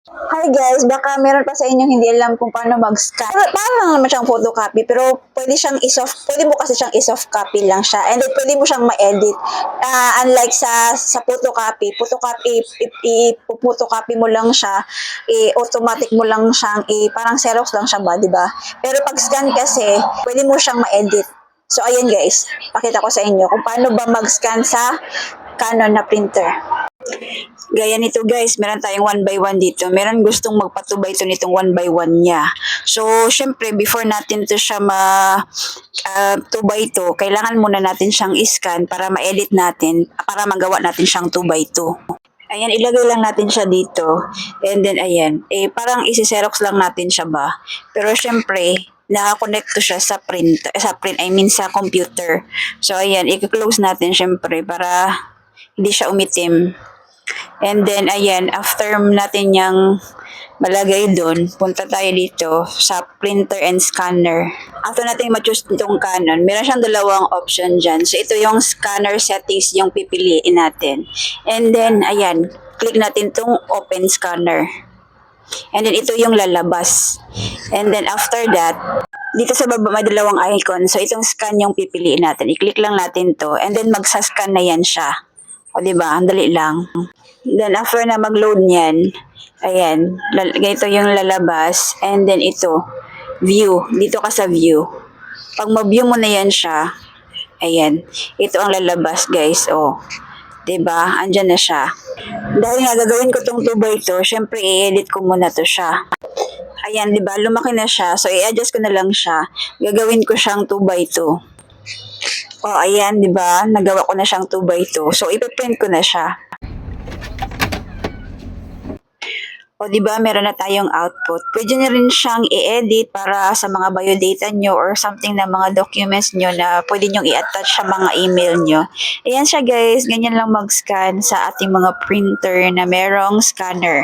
Hi guys, baka meron pa sa inyong hindi alam kung paano mag-scan. Parang lang naman siyang photocopy, pero pwede mo kasi siyang i-soft copy lang siya. And then pwede mo siyang ma-edit. Unlike sa photocopy, i-photocopy mo lang siya, automatic mo lang siyang, parang Xerox lang siya ba, di ba? Pero pag scan kasi, pwede mo siyang ma-edit. So ayan guys, pakita ko sa inyo kung paano ba mag-scan sa Canon na printer. Gaya nito guys, meron tayong 1 by 1 dito. Meron gustong magpatubay ito nitong 1 by 1 niya. So, syempre, before natin to siya 2 by 2, kailangan muna natin siyang i-scan para ma-edit natin, para magawa natin siyang 2 by 2. Ayan, ilagay lang natin siya dito. And then, ayan, parang isi-xerox lang natin siya ba. Pero syempre, naka-connect to siya sa sa computer. So, ayan, i-close natin syempre para hindi siya umitim. And then, ayan, after natin yung malagay doon, punta tayo dito sa printer and scanner. After natin ma-choose itong Canon, meron siyang dalawang option dyan. So, ito yung scanner settings yung pipiliin natin. And then, ayan, click natin itong open scanner. And then, ito yung lalabas. And then, after that, dito sa baba may dalawang icon. So, itong scan yung pipiliin natin. I-click lang natin to. And then, magsascan na yan siya. O, diba? Ang dali lang. Then, after na mag-load niyan, ayan, ganito yung lalabas. And then, ito, view. Dito ka sa view. Pag ma-view mo na yan siya, ayan, ito ang lalabas, guys. O, diba? Andyan na siya. Dahil nga, gagawin ko tong 2 by 2, syempre, i-edit ko muna to siya. Ayan, diba? Lumaki na siya. So, i-adjust ko na lang siya. Gagawin ko siyang 2 by 2. Oh, ayan, di ba? Nagawa ko na siyang 2 by 2. So, ipiprint ko na siya. O, di ba? Meron na tayong output. Pwede na rin siyang i-edit para sa mga biodata nyo or something na mga documents nyo na pwede nyo i-attach sa mga email nyo. Ayan siya, guys. Ganyan lang mag-scan sa ating mga printer na merong scanner.